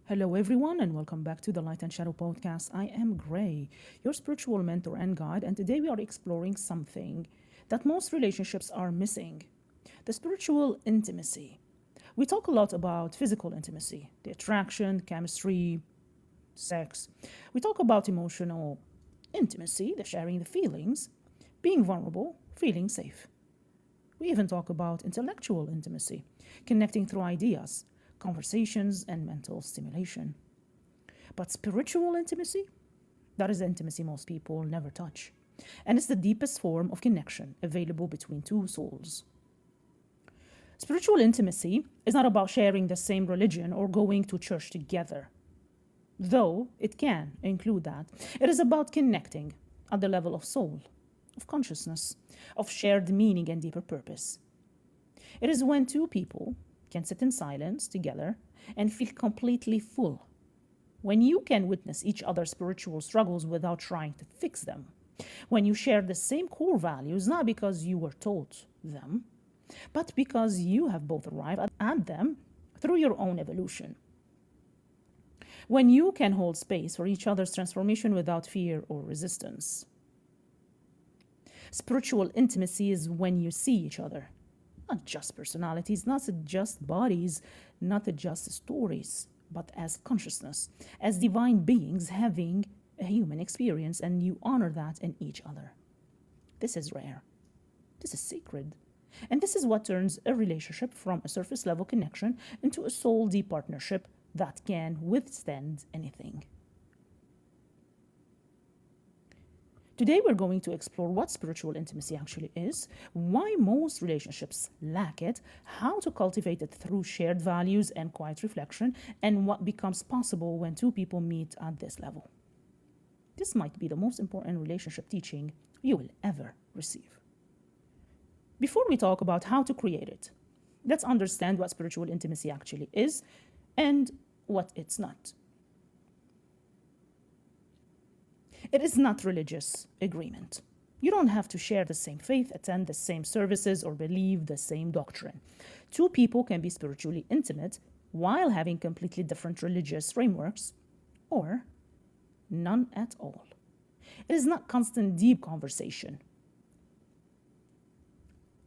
Hello, everyone, and welcome back to the Light and Shadow podcast. I am Gray, your spiritual mentor and guide, and today we are exploring something that most relationships are missing: the spiritual intimacy. We talk a lot about physical intimacy, the attraction, chemistry, sex. We talk about emotional intimacy, the sharing the feelings, being vulnerable, feeling safe. We even talk about intellectual intimacy, connecting through ideas, conversations, and mental stimulation. But spiritual intimacy? That is the intimacy most people never touch. And it's the deepest form of connection available between two souls. Spiritual intimacy is not about sharing the same religion or going to church together, though it can include that. It is about connecting at the level of soul, of consciousness, of shared meaning and deeper purpose. It is when two people can sit in silence together and feel completely full. When you can witness each other's spiritual struggles without trying to fix them. When you share the same core values, not because you were taught them, but because you have both arrived at them through your own evolution. When you can hold space for each other's transformation without fear or resistance. Spiritual intimacy is when you see each other, not just personalities, not just bodies, not just stories, but as consciousness, as divine beings having a human experience, and you honor that in each other. This is rare. This is sacred. And this is what turns a relationship from a surface level connection into a soul deep partnership that can withstand anything. Today, we're going to explore what spiritual intimacy actually is, why most relationships lack it, how to cultivate it through shared values and quiet reflection, and what becomes possible when two people meet at this level. This might be the most important relationship teaching you will ever receive. Before we talk about how to create it, let's understand what spiritual intimacy actually is and what it's not. It is not religious agreement. You don't have to share the same faith, attend the same services, or believe the same doctrine. Two people can be spiritually intimate while having completely different religious frameworks, or none at all. It is not constant deep conversation.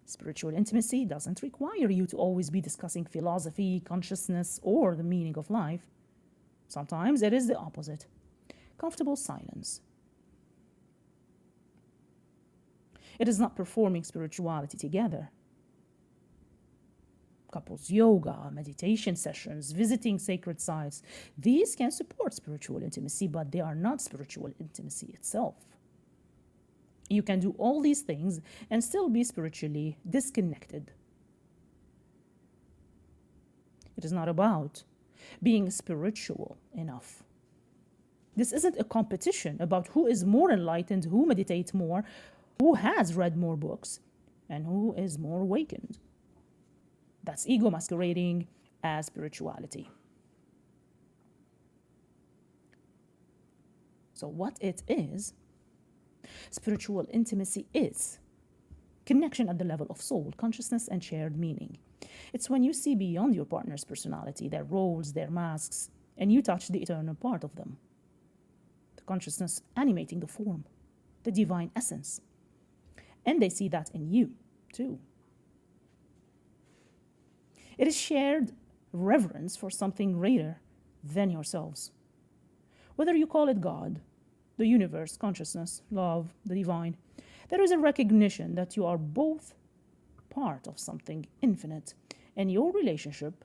Spiritual intimacy doesn't require you to always be discussing philosophy, consciousness, or the meaning of life. Sometimes it is the opposite. Comfortable silence. It is not performing spirituality together. Couples yoga, meditation sessions, visiting sacred sites, these can support spiritual intimacy, but they are not spiritual intimacy itself. You can do all these things and still be spiritually disconnected. It is not about being spiritual enough. This isn't a competition about who is more enlightened, who meditates more, who has read more books, and who is more awakened. That's ego masquerading as spirituality. So what it is, spiritual intimacy is connection at the level of soul, consciousness, and shared meaning. It's when you see beyond your partner's personality, their roles, their masks, and you touch the eternal part of them. The consciousness animating the form, the divine essence. And they see that in you, too. It is shared reverence for something greater than yourselves. Whether you call it God, the universe, consciousness, love, the divine, there is a recognition that you are both part of something infinite, and your relationship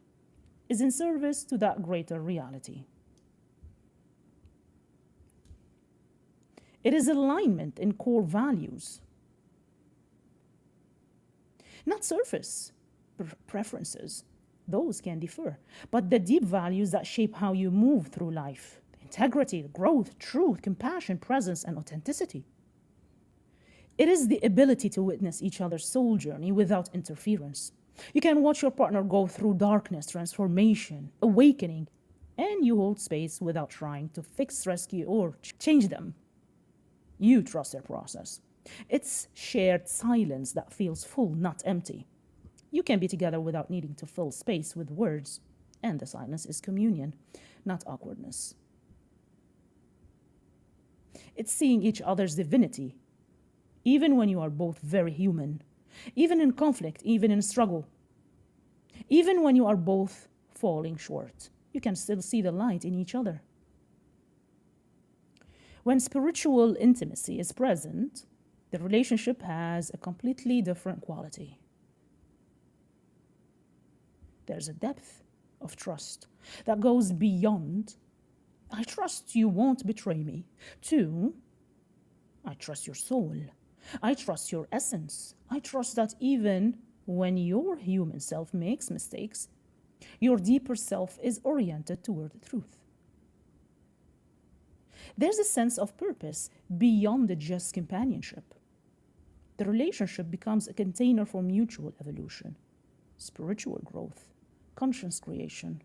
is in service to that greater reality. It is alignment in core values, not surface preferences. Those can differ, but the deep values that shape how you move through life: integrity, growth, truth, compassion, presence, and authenticity. It is the ability to witness each other's soul journey without interference. You can watch your partner go through darkness, transformation, awakening, and you hold space without trying to fix, rescue, or change them. You trust their process. It's shared silence that feels full, not empty. You can be together without needing to fill space with words, And the silence is communion, not awkwardness. It's seeing each other's divinity, even when you are both very human, even in conflict, even in struggle, even when you are both falling short. You can still see the light in each other. When spiritual intimacy is present, the relationship has a completely different quality. There's a depth of trust that goes beyond, I trust you won't betray me, to, I trust your soul. I trust your essence. I trust that even when your human self makes mistakes, your deeper self is oriented toward the truth. There's a sense of purpose beyond just companionship. The relationship becomes a container for mutual evolution, spiritual growth, conscious creation.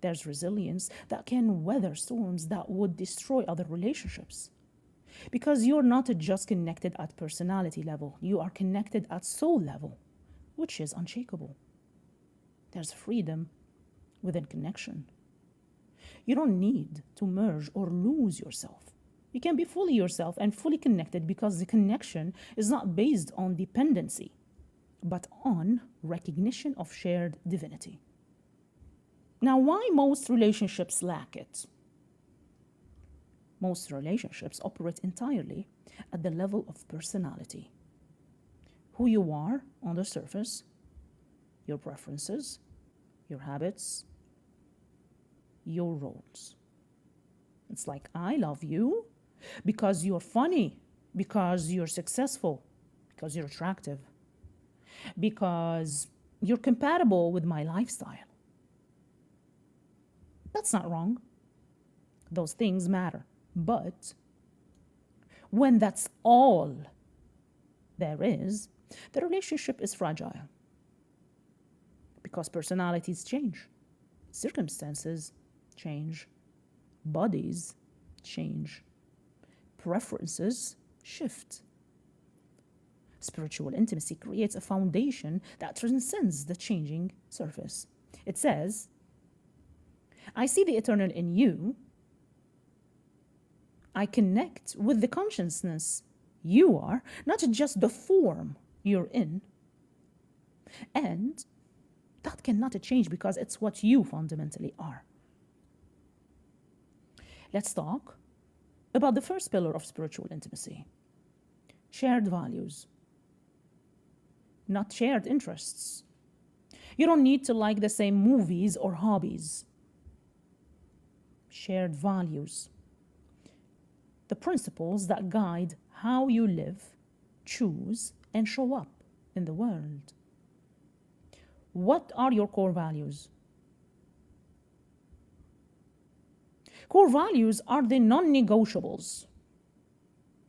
There's resilience that can weather storms that would destroy other relationships. Because you're not just connected at personality level, you are connected at soul level, which is unshakable. There's freedom within connection. You don't need to merge or lose yourself. You can be fully yourself and fully connected because the connection is not based on dependency, but on recognition of shared divinity. Now, why most relationships lack it? Most relationships operate entirely at the level of personality. Who you are on the surface, your preferences, your habits, your roles. It's like, I love you because you're funny, because you're successful, because you're attractive, because you're compatible with my lifestyle. That's not wrong. Those things matter. But when that's all there is, the relationship is fragile. Because personalities change, circumstances change, bodies change, preferences shift. Spiritual intimacy creates a foundation that transcends the changing surface. It says, I see the eternal in you. I connect with the consciousness you are, not just the form you're in. And that cannot change because it's what you fundamentally are. Let's talk about the first pillar of spiritual intimacy. Shared values, not shared interests. You don't need to like the same movies or hobbies. Shared values. The principles that guide how you live, choose, and show up in the world. What are your core values? Core values are the non-negotiables,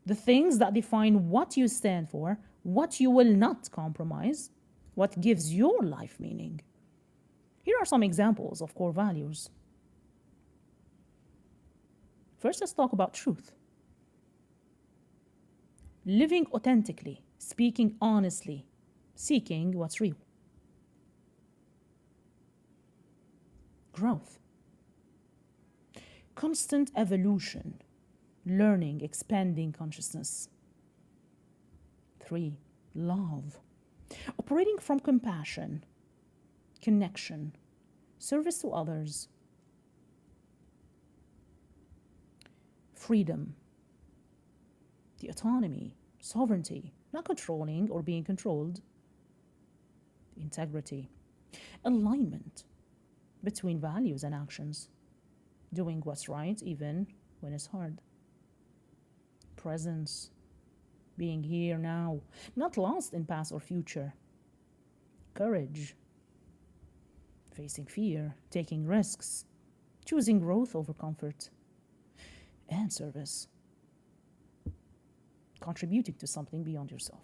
the things that define what you stand for, what you will not compromise, what gives your life meaning. Here are some examples of core values. First, let's talk about truth. Living authentically, speaking honestly, seeking what's real. Growth. Constant evolution, learning, expanding consciousness. 3, love. Operating from compassion, connection, service to others. Freedom. The autonomy, sovereignty, not controlling or being controlled. Integrity. Alignment between values and actions. Doing what's right even when it's hard. Presence. Being here now, not lost in past or future. Courage. Facing fear, taking risks, choosing growth over comfort. And service. Contributing to something beyond yourself.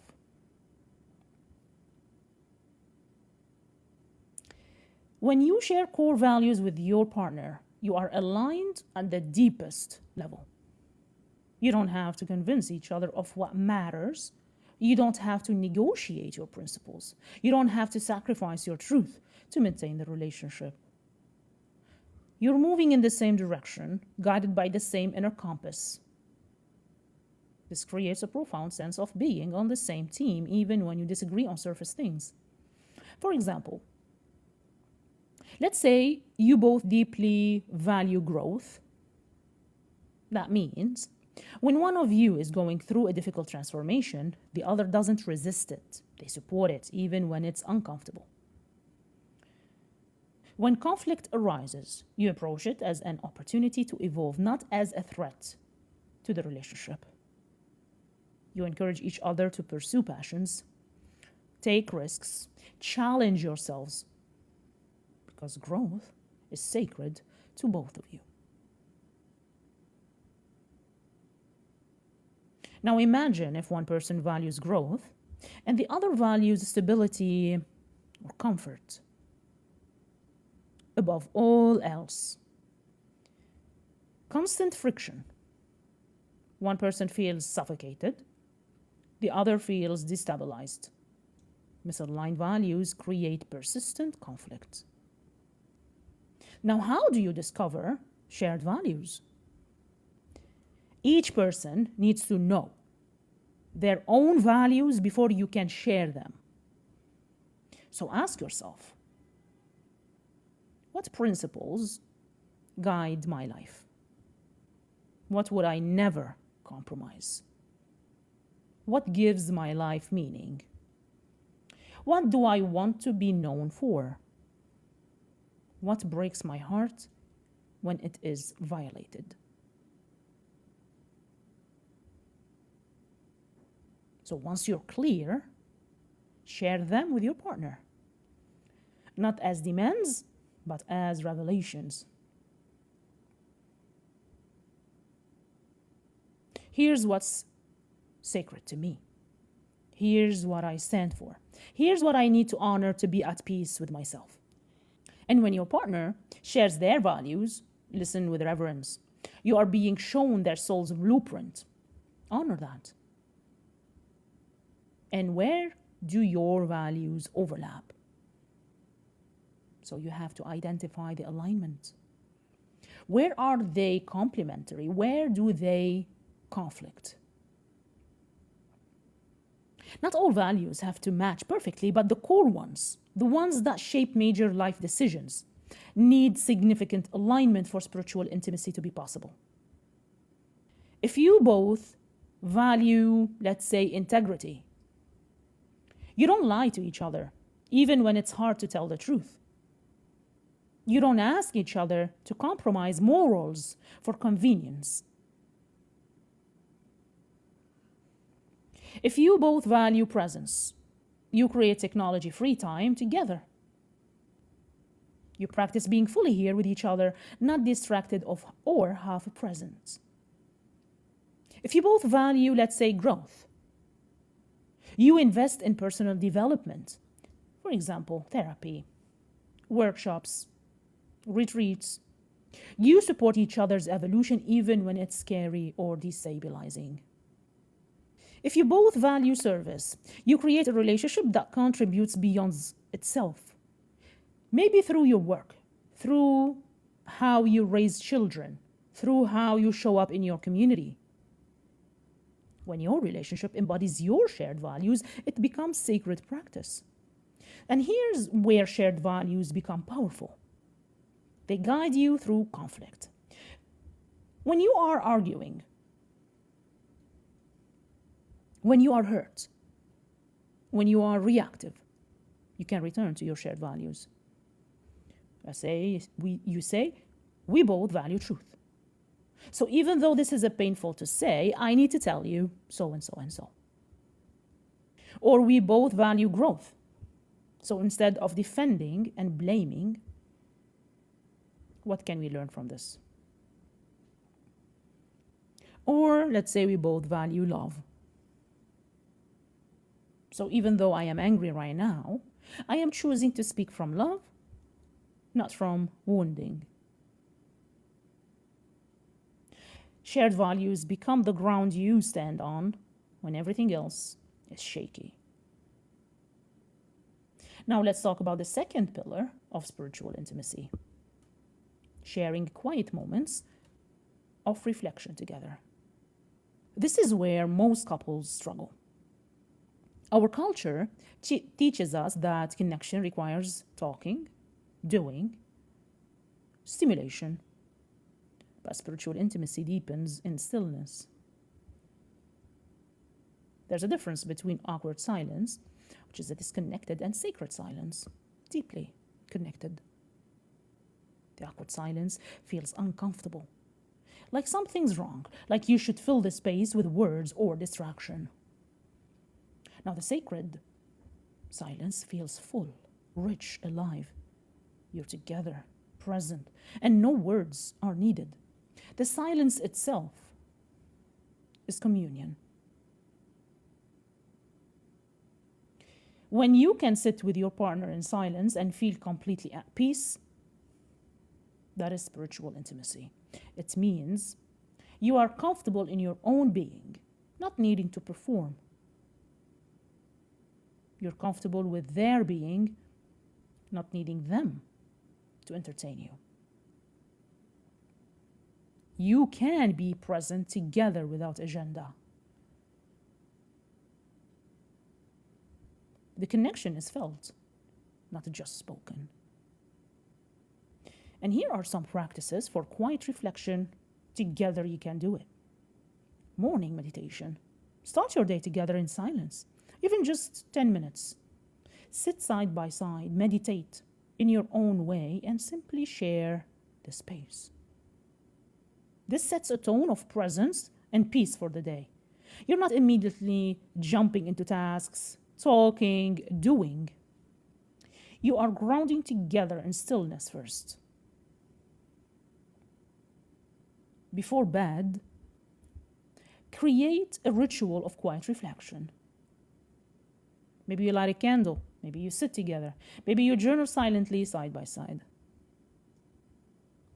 When you share core values with your partner, you are aligned at the deepest level. You don't have to convince each other of what matters You don't have to negotiate your principles. You don't have to sacrifice your truth to maintain the relationship. You're moving in the same direction, guided by the same inner compass. This creates a profound sense of being on the same team, even when you disagree on surface things. For example, let's say you both deeply value growth. That means when one of you is going through a difficult transformation, the other doesn't resist it. They support it, even when it's uncomfortable. When conflict arises, you approach it as an opportunity to evolve, not as a threat to the relationship. You encourage each other to pursue passions, take risks, challenge yourselves, because growth is sacred to both of you. Now imagine if one person values growth and the other values stability or comfort above all else. Constant friction. One person feels suffocated, the other feels destabilized. Misaligned values create persistent conflict. Now, how do you discover shared values? Each person needs to know their own values before you can share them. So ask yourself, what principles guide my life? What would I never compromise? What gives my life meaning? What do I want to be known for? What breaks my heart when it is violated? So once you're clear, share them with your partner. Not as demands, but as revelations. Here's what's sacred to me. Here's what I stand for. Here's what I need to honor to be at peace with myself. And when your partner shares their values, listen with reverence. You are being shown their soul's blueprint. Honor that. And where do your values overlap? So you have to identify the alignment. Where are they complementary? Where do they conflict? Not all values have to match perfectly, but the core ones, the ones that shape major life decisions, need significant alignment for spiritual intimacy to be possible. If you both value, let's say, integrity, you don't lie to each other, even when it's hard to tell the truth. You don't ask each other to compromise morals for convenience. If you both value presence, you create technology-free time together. You practice being fully here with each other, not distracted or half present. If you both value, let's say, growth, you invest in personal development. For example, therapy, workshops, retreats. You support each other's evolution even when it's scary or destabilizing. If you both value service, you create a relationship that contributes beyond itself. Maybe through your work, through how you raise children, through how you show up in your community. When your relationship embodies your shared values, it becomes sacred practice. And here's where shared values become powerful. They guide you through conflict. When you are arguing, when you are hurt, when you are reactive, you can return to your shared values. You say, we both value truth. So even though this is painful to say, I need to tell you so and so and so. Or we both value growth. So instead of defending and blaming, what can we learn from this? Or let's say we both value love. So even though I am angry right now, I am choosing to speak from love, not from wounding. Shared values become the ground you stand on when everything else is shaky. Now let's talk about the second pillar of spiritual intimacy: sharing quiet moments of reflection together. This is where most couples struggle. Our culture teaches us that connection requires talking, doing, stimulation, but spiritual intimacy deepens in stillness. There's a difference between awkward silence, which is a disconnected, and sacred silence, deeply connected. The awkward silence feels uncomfortable, like something's wrong, like you should fill the space with words or distraction. Now, the sacred silence feels full, rich, alive. You're together, present, and no words are needed. The silence itself is communion. When you can sit with your partner in silence and feel completely at peace, that is spiritual intimacy. It means you are comfortable in your own being, not needing to perform. You're comfortable with their being, not needing them to entertain you. You can be present together without agenda. The connection is felt, not just spoken. And here are some practices for quiet reflection. Together you can do it. Morning meditation. Start your day together in silence, even just 10 minutes. Sit side by side, meditate in your own way, and simply share the space. This sets a tone of presence and peace for the day. You're not immediately jumping into tasks, talking, doing. You are grounding together in stillness first. Before bed, create a ritual of quiet reflection. Maybe you light a candle. Maybe you sit together. Maybe you journal silently side by side.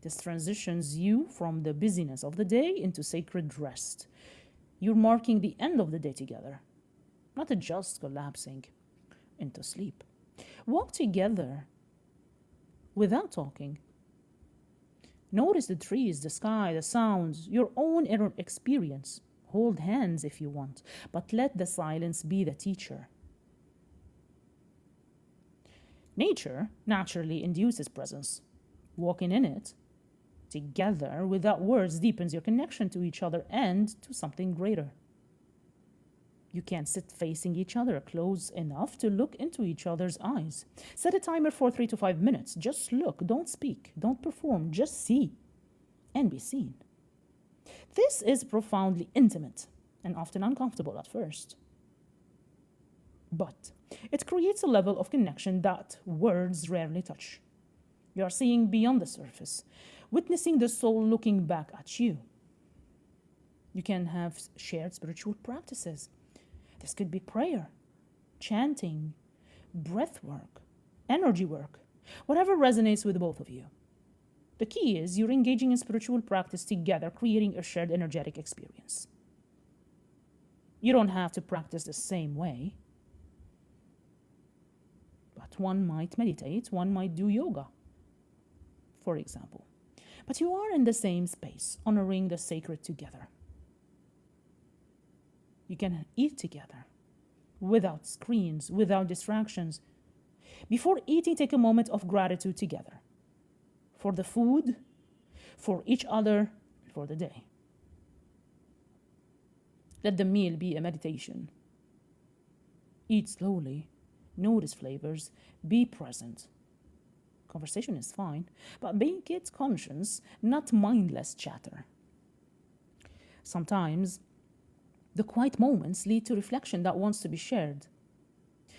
This transitions you from the busyness of the day into sacred rest. You're marking the end of the day together, not just collapsing into sleep. Walk together without talking. Notice the trees, the sky, the sounds, your own inner experience. Hold hands if you want, but let the silence be the teacher. Nature naturally induces presence. Walking in it together without words deepens your connection to each other and to something greater. You can sit facing each other close enough to look into each other's eyes. Set a timer for 3 to 5 minutes. Just look, don't speak, don't perform, just see and be seen. This is profoundly intimate and often uncomfortable at first. But it creates a level of connection that words rarely touch. You are seeing beyond the surface, witnessing the soul looking back at you. You can have shared spiritual practices. This could be prayer, chanting, breath work, energy work, whatever resonates with both of you. The key is you're engaging in spiritual practice together, creating a shared energetic experience. You don't have to practice the same way, but one might meditate, one might do yoga, for example. But you are in the same space, honoring the sacred together. You can eat together, without screens, without distractions. Before eating, take a moment of gratitude together. For the food, for each other, for the day. Let the meal be a meditation. Eat slowly, notice flavors, be present. Conversation is fine, but make it conscious, not mindless chatter. Sometimes, the quiet moments lead to reflection that wants to be shared.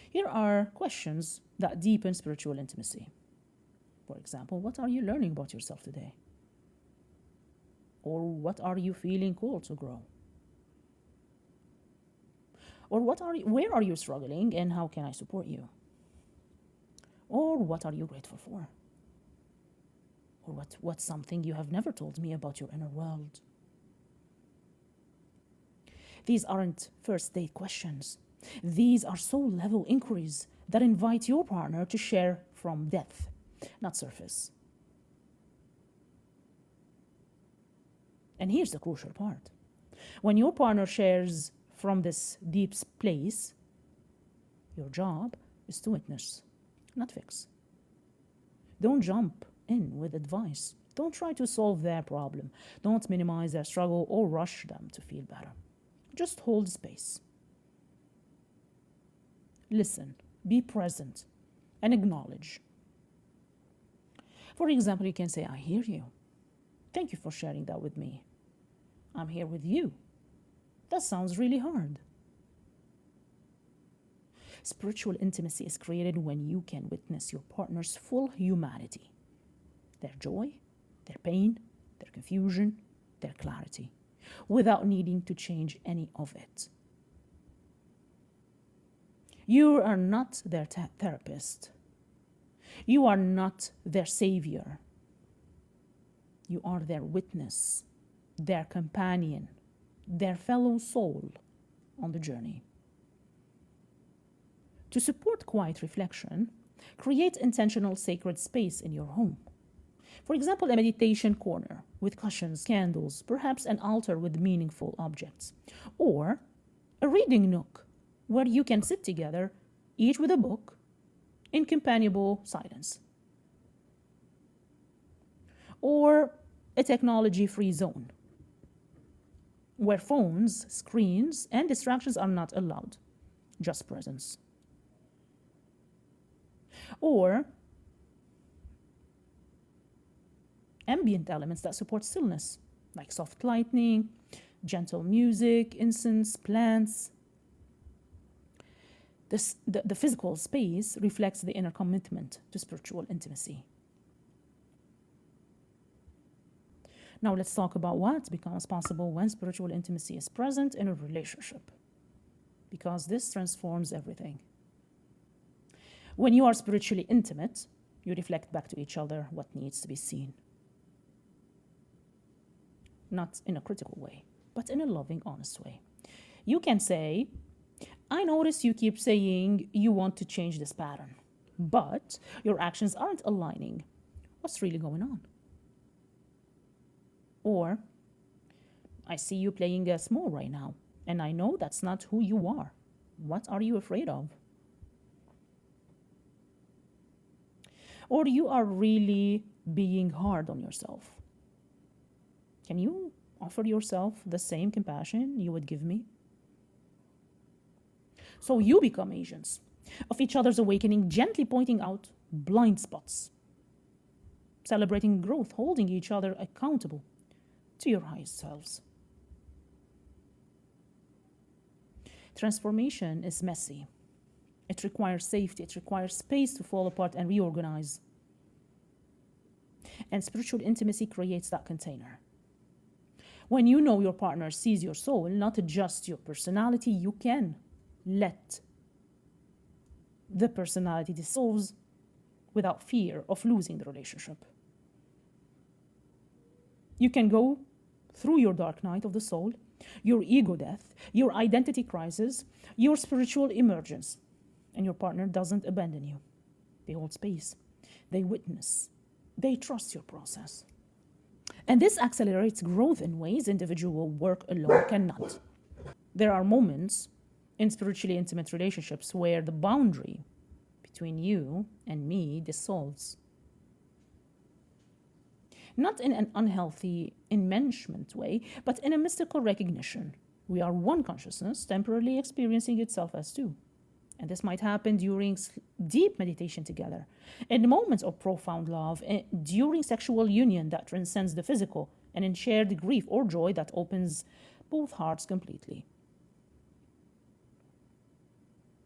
Here are questions that deepen spiritual intimacy. For example, what are you learning about yourself today? Or what are you feeling called to grow? Or where are you struggling and how can I support you? Or what are you grateful for? Or what's something you have never told me about your inner world? These aren't first date questions. These are soul-level inquiries that invite your partner to share from depth, not surface. And here's the crucial part. When your partner shares from this deep place, your job is to witness, not fix. Don't jump in with advice. Don't try to solve their problem. Don't minimize their struggle or rush them to feel better. Just hold space. Listen, be present, and acknowledge. For example, you can say, I hear you. Thank you for sharing that with me. I'm here with you. That sounds really hard. Spiritual intimacy is created when you can witness your partner's full humanity, their joy, their pain, their confusion, their clarity, without needing to change any of it. You are not their therapist. You are not their savior. You are their witness, their companion, their fellow soul on the journey. To support quiet reflection, create intentional sacred space in your home. For example, a meditation corner with cushions, candles, perhaps an altar with meaningful objects, or a reading nook where you can sit together, each with a book, in companionable silence. Or a technology-free zone where phones, screens, and distractions are not allowed, just presence. Or ambient elements that support stillness, like soft lighting, gentle music, incense, plants. The physical space reflects the inner commitment to spiritual intimacy. Now let's talk about what becomes possible when spiritual intimacy is present in a relationship, because this transforms everything. When you are spiritually intimate, you reflect back to each other what needs to be seen. Not in a critical way, but in a loving, honest way. You can say, I notice you keep saying you want to change this pattern, but your actions aren't aligning. What's really going on? Or, I see you playing small right now, and I know that's not who you are. What are you afraid of? Or you are really being hard on yourself. Can you offer yourself the same compassion you would give me? So you become agents of each other's awakening, gently pointing out blind spots, celebrating growth, holding each other accountable to your highest selves. Transformation is messy. It requires safety. It requires space to fall apart and reorganize. And spiritual intimacy creates that container. When you know your partner sees your soul, not just your personality, you can let the personality dissolve without fear of losing the relationship. You can go through your dark night of the soul, your ego death, your identity crisis, your spiritual emergence, and your partner doesn't abandon you. They hold space. They witness. They trust your process. And this accelerates growth in ways individual work alone cannot. There are moments in spiritually intimate relationships where the boundary between you and me dissolves. Not in an unhealthy enmeshment way, but in a mystical recognition. We are one consciousness, temporarily experiencing itself as two. And this might happen during deep meditation together, in moments of profound love, during sexual union that transcends the physical, and in shared grief or joy that opens both hearts completely.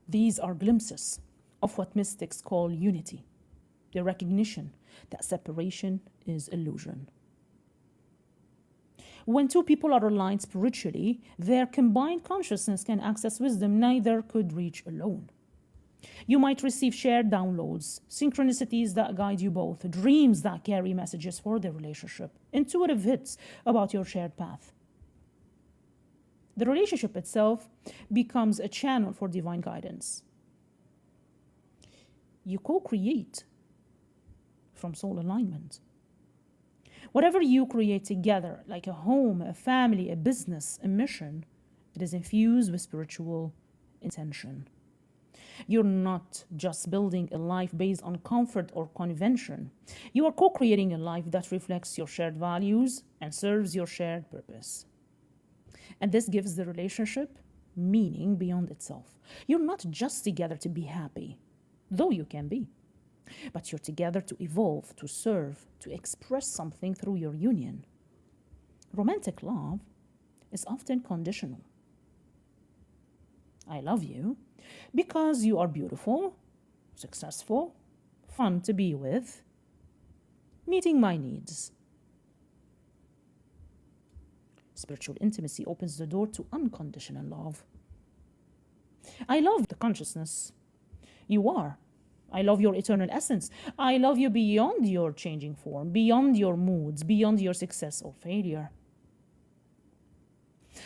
These are glimpses of what mystics call unity, the recognition that separation is illusion. When two people are aligned spiritually, their combined consciousness can access wisdom neither could reach alone. You might receive shared downloads, synchronicities that guide you both, dreams that carry messages for the relationship, intuitive hits about your shared path. The relationship itself becomes a channel for divine guidance. You co-create from soul alignment. Whatever you create together, like a home, a family, a business, a mission, it is infused with spiritual intention. You're not just building a life based on comfort or convention. You are co-creating a life that reflects your shared values and serves your shared purpose. And this gives the relationship meaning beyond itself. You're not just together to be happy, though you can be, but you're together to evolve, to serve, to express something through your union. Romantic love is often conditional. I love you because you are beautiful, successful, fun to be with, meeting my needs. Spiritual intimacy opens the door to unconditional love. I love the consciousness you are. I love your eternal essence. I love you beyond your changing form, beyond your moods, beyond your success or failure.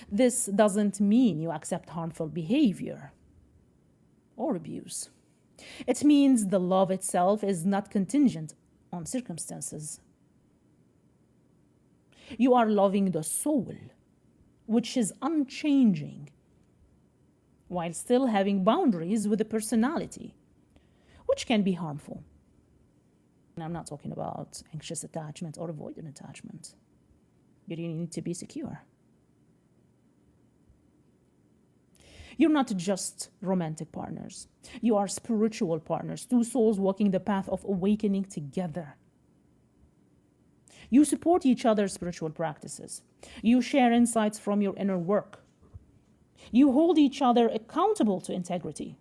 This doesn't mean you accept harmful behavior or abuse. It means the love itself is not contingent on circumstances. You are loving the soul, which is unchanging, while still having boundaries with the personality, which can be harmful. And I'm not talking about anxious attachment or avoidant attachment. You really need to be secure. You're not just romantic partners. You are spiritual partners, two souls walking the path of awakening together. You support each other's spiritual practices. You share insights from your inner work. You hold each other accountable to integrity.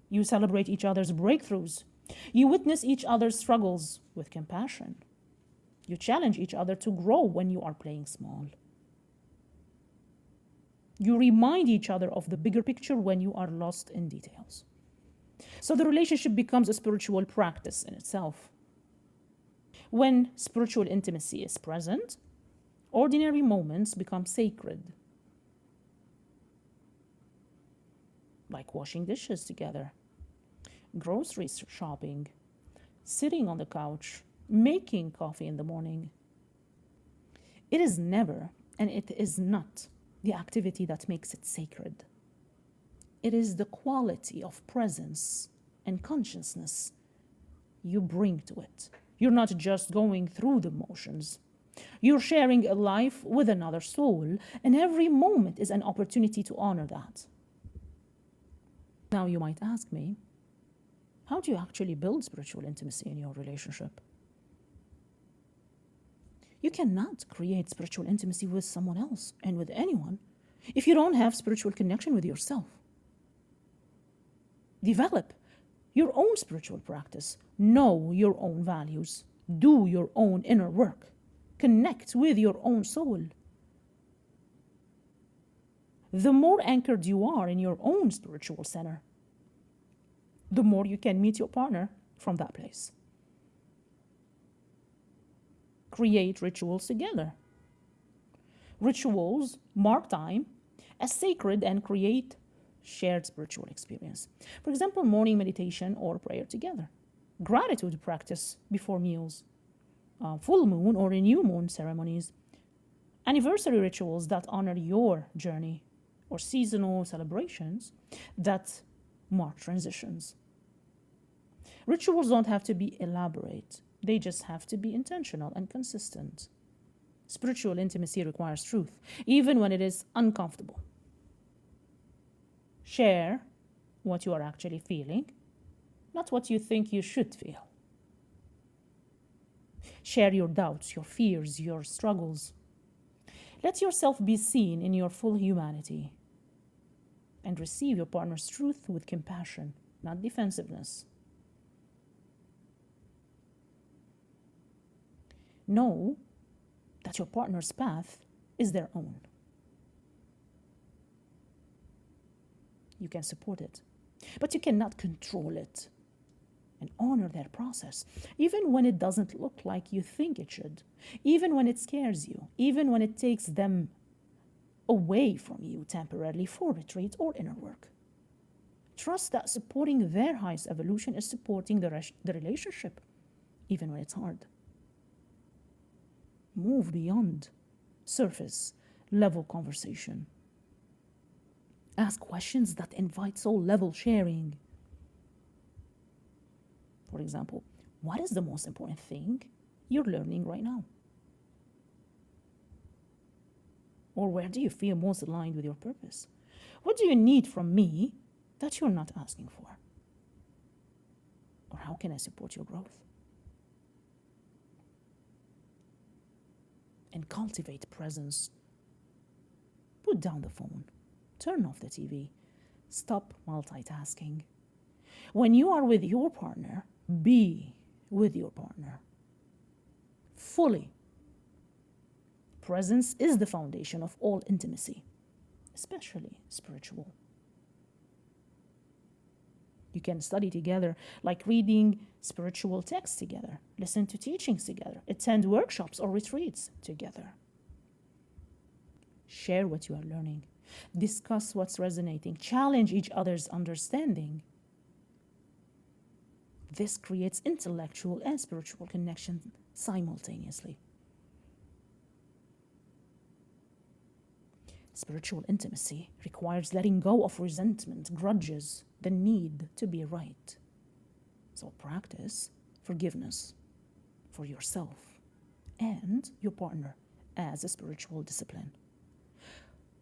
You celebrate each other's breakthroughs. You witness each other's struggles with compassion. You challenge each other to grow when you are playing small. You remind each other of the bigger picture when you are lost in details. So the relationship becomes a spiritual practice in itself. When spiritual intimacy is present, ordinary moments become sacred. Like washing dishes together, grocery shopping, sitting on the couch, making coffee in the morning. It is never, and it is not, the activity that makes it sacred. It is the quality of presence and consciousness you bring to it. You're not just going through the motions. You're sharing a life with another soul, and every moment is an opportunity to honor that. Now you might ask me, how do you actually build spiritual intimacy in your relationship? You cannot create spiritual intimacy with someone else and with anyone if you don't have spiritual connection with yourself. Develop your own spiritual practice. Know your own values. Do your own inner work. Connect with your own soul. The more anchored you are in your own spiritual center, the more you can meet your partner from that place. Create rituals together. Rituals mark time as sacred and create shared spiritual experience. For example, morning meditation or prayer together. Gratitude practice before meals. Full moon or new moon ceremonies. Anniversary rituals that honor your journey, or seasonal celebrations that mark transitions. Rituals don't have to be elaborate. They just have to be intentional and consistent. Spiritual intimacy requires truth, even when it is uncomfortable. Share what you are actually feeling, not what you think you should feel. Share your doubts, your fears, your struggles. Let yourself be seen in your full humanity, and receive your partner's truth with compassion, not defensiveness. Know that your partner's path is their own. You can support it, but you cannot control it, and honor their process, even when it doesn't look like you think it should, even when it scares you, even when it takes them away from you temporarily for retreat or inner work. Trust that supporting their highest evolution is supporting the relationship, even when it's hard. Move beyond surface level conversation. Ask questions that invite soul level sharing. For example, what is the most important thing you're learning right now? Or where do you feel most aligned with your purpose? What do you need from me that you're not asking for? Or how can I support your growth? And cultivate presence. Put down the phone. Turn off the TV. Stop multitasking. When you are with your partner, be with your partner fully. Presence is the foundation of all intimacy, especially spiritual. You can study together, like reading spiritual texts together, listen to teachings together, attend workshops or retreats together. Share what you are learning, discuss what's resonating, challenge each other's understanding. This creates intellectual and spiritual connection simultaneously. Spiritual intimacy requires letting go of resentment, grudges, the need to be right. So practice forgiveness for yourself and your partner as a spiritual discipline.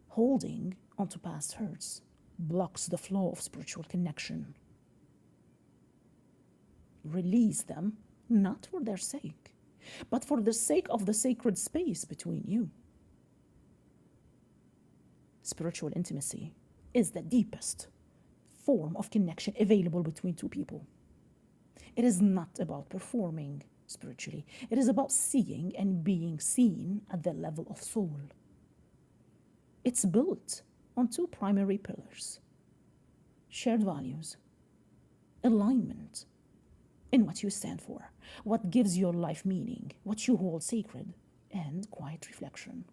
Holding onto past hurts blocks the flow of spiritual connection. Release them, not for their sake, but for the sake of the sacred space between you. Spiritual intimacy is the deepest form of connection available between two people. It is not about performing spiritually. It is about seeing and being seen at the level of soul. It's built on two primary pillars: shared values, alignment in what you stand for, what gives your life meaning, what you hold sacred, and quiet reflection,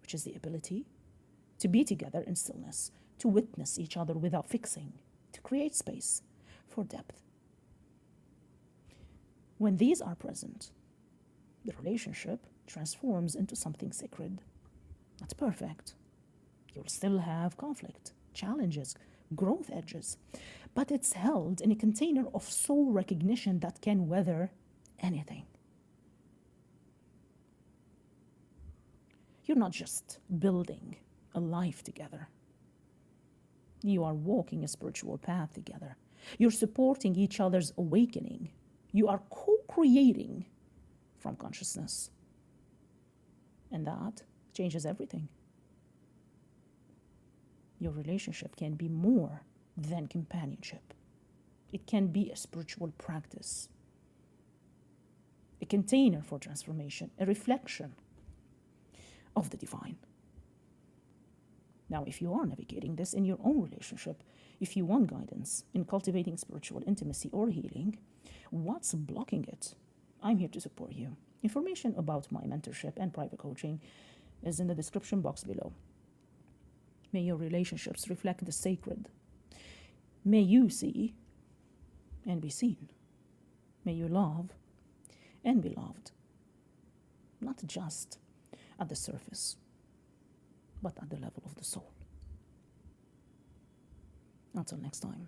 which is the ability to be together in stillness, to witness each other without fixing, to create space for depth. When these are present, the relationship transforms into something sacred. Not perfect. You'll still have conflict, challenges, growth edges, but it's held in a container of soul recognition that can weather anything. You're not just building a life together. You are walking a spiritual path together. You're supporting each other's awakening. You are co-creating from consciousness. And that changes everything. Your relationship can be more than companionship. It can be a spiritual practice, a container for transformation, a reflection of the divine. Now, if you are navigating this in your own relationship, if you want guidance in cultivating spiritual intimacy or healing, what's blocking it? I'm here to support you. Information about my mentorship and private coaching is in the description box below. May your relationships reflect the sacred. May you see and be seen. May you love and be loved. Not just at the surface, but at the level of the soul. Until next time.